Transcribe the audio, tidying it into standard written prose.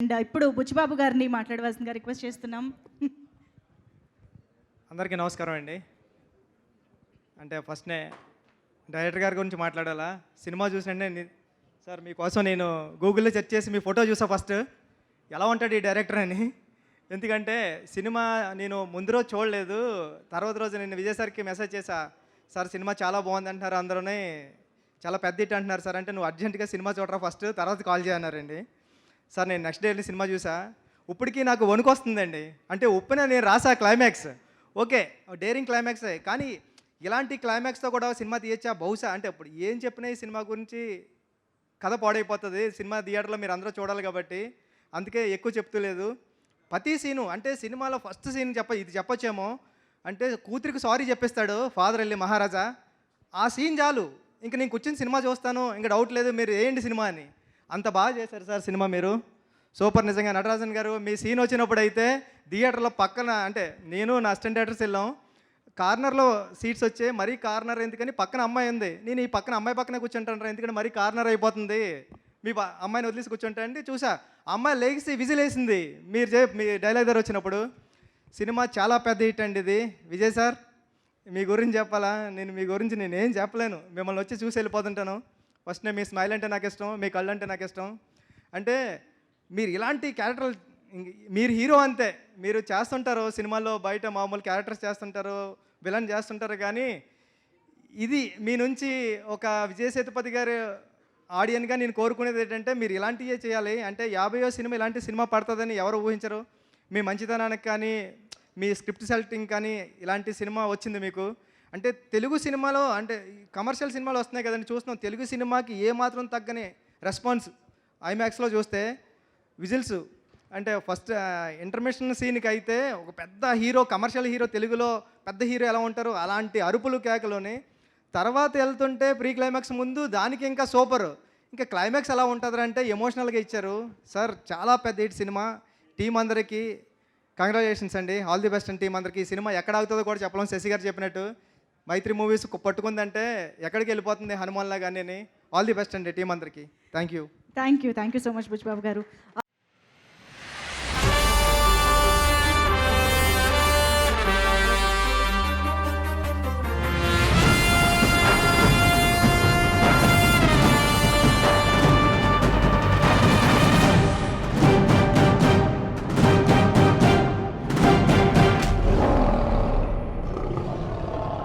And ఇప్పుడు బుచ్చిబాబు గారిని మాట్లాడవలసిందిగా రిక్వెస్ట్ చేస్తున్నాం. అందరికీ నమస్కారం అండి. అంటే ఫస్ట్నే డైరెక్టర్ గారి గురించి మాట్లాడాలా. సినిమా చూసినంటే సార్ మీకోసం నేను గూగుల్లో సెర్చ్ చేసి మీ ఫోటో చూసా ఫస్ట్. ఎలా ఉంటాడు ఈ డైరెక్టర్ అని. ఎందుకంటే సినిమా నేను ముందు రోజు చూడలేదు. తర్వాత రోజు నేను విజయ్ సార్కి మెసేజ్ చేశా, సార్ సినిమా చాలా బాగుంది అంటున్నారు అందరూనే, చాలా పెద్ద హిట్ అంటున్నారు సార్ అంటే, నువ్వు అర్జెంటుగా సినిమా చూడరా ఫస్ట్, తర్వాత కాల్ చేయన్నారండి. సార్ నేను నెక్స్ట్ డే వెళ్ళి సినిమా చూసా. ఇప్పటికీ నాకు వణుకు వస్తుందండి. అంటే ఉప్పున నేను రాసా క్లైమాక్స్, ఓకే డేరింగ్ క్లైమాక్సే, కానీ ఇలాంటి క్లైమాక్స్తో కూడా సినిమా తీయచ్చా బహుశా. అంటే ఇప్పుడు ఏం చెప్పినా ఈ సినిమా గురించి కథ పాడైపోతుంది. సినిమా థియేటర్లో మీరు అందరూ చూడాలి కాబట్టి అందుకే ఎక్కువ చెప్తూ లేదు. ప్రతి సీను అంటే సినిమాలో ఫస్ట్ సీన్ ఇది చెప్పొచ్చేమో అంటే, కూతురికి సారీ చెప్పిస్తాడు ఫాదర్ వెళ్ళి మహారాజా. ఆ సీన్ చాలు, ఇంక నేను కూర్చొని సినిమా చూస్తాను, ఇంకా డౌట్ లేదు మీరు ఏంటి సినిమా అని. అంత బాగా చేశారు సార్ సినిమా మీరు, సూపర్. నిజంగా నటరాజన్ గారు మీ సీన్ వచ్చినప్పుడు అయితే థియేటర్లో పక్కన, అంటే నేను నా అసిస్టెంట్ డైరెక్టర్స్ వెళ్ళాం, కార్నర్లో సీట్స్ వచ్చాయి. మరీ కార్నర్ ఎందుకని పక్కన అమ్మాయి ఉంది, నేను ఈ పక్కన అమ్మాయి పక్కనే కూర్చుంటాను ఎందుకంటే మరీ కార్నర్ అయిపోతుంది, మీ అమ్మాయిని వదిలేసి కూర్చుంటా అండి. చూసా అమ్మాయి లేచి విజిల్ వేసింది మీ డైలాగ్ దగ్గర వచ్చినప్పుడు. సినిమా చాలా పెద్ద హిట్ అండి ఇది. విజయ్ సార్ మీ గురించి చెప్పాలా, మీ గురించి నేనేం చెప్పలేను, మిమ్మల్ని వచ్చి చూసి వెళ్ళిపోతుంటాను. ఫస్ట్ మీ స్మైల్ అంటే నాకు ఇష్టం, మీ కళ్ళు అంటే నాకు ఇష్టం. అంటే మీరు ఇలాంటి క్యారెక్టర్, మీరు హీరో అంతే, మీరు చేస్తుంటారు సినిమాల్లో బయట మామూలు క్యారెక్టర్స్ చేస్తుంటారు, విలన్ చేస్తుంటారు, కానీ ఇది మీ నుంచి ఒక విజయ్ సేతుపతి గారు ఆడియన్గా నేను కోరుకునేది ఏంటంటే, మీరు ఇలాంటివే చేయాలి. అంటే 50వ సినిమా ఇలాంటి సినిమా పడుతుందని ఎవరు ఊహించరు. మీ మంచితనానికి కానీ మీ స్క్రిప్ట్ సెలెక్టింగ్ కానీ ఇలాంటి సినిమా వచ్చింది మీకు. అంటే తెలుగు సినిమాలో, అంటే కమర్షియల్ సినిమాలు వస్తున్నాయి కదండి చూస్తున్నాం, తెలుగు సినిమాకి ఏమాత్రం తగ్గని రెస్పాన్స్. ఐమాక్స్లో చూస్తే విజిల్స్, అంటే ఫస్ట్ ఇంటర్మిషన్ సీన్కి అయితే ఒక పెద్ద హీరో, కమర్షియల్ హీరో, తెలుగులో పెద్ద హీరో ఎలా ఉంటారో అలాంటి అరుపులు కేకలోని, తర్వాత వెళ్తుంటే ప్రీ క్లైమాక్స్ ముందు దానికి ఇంకా సూపర్, ఇంకా క్లైమాక్స్ ఎలా ఉంటుంది అంటే ఎమోషనల్గా ఇచ్చారు సార్. చాలా పెద్ద హిట్ సినిమా. టీం అందరికీ కంగ్రాచులేషన్స్ అండి, ఆల్ ది బెస్ట్ అండి టీం అందరికీ. ఈ సినిమా ఎక్కడ అవుతుందో కూడా చెప్పలేం. శశి గారు చెప్పినట్టు మైత్రి మూవీస్ పట్టుకుందంటే ఎక్కడికి వెళ్ళిపోతుంది హనుమాన్లా కానీ. ఆల్ ది బెస్ట్ అండి టీం అందరికీ. Thank you so much Buchibabu గారు.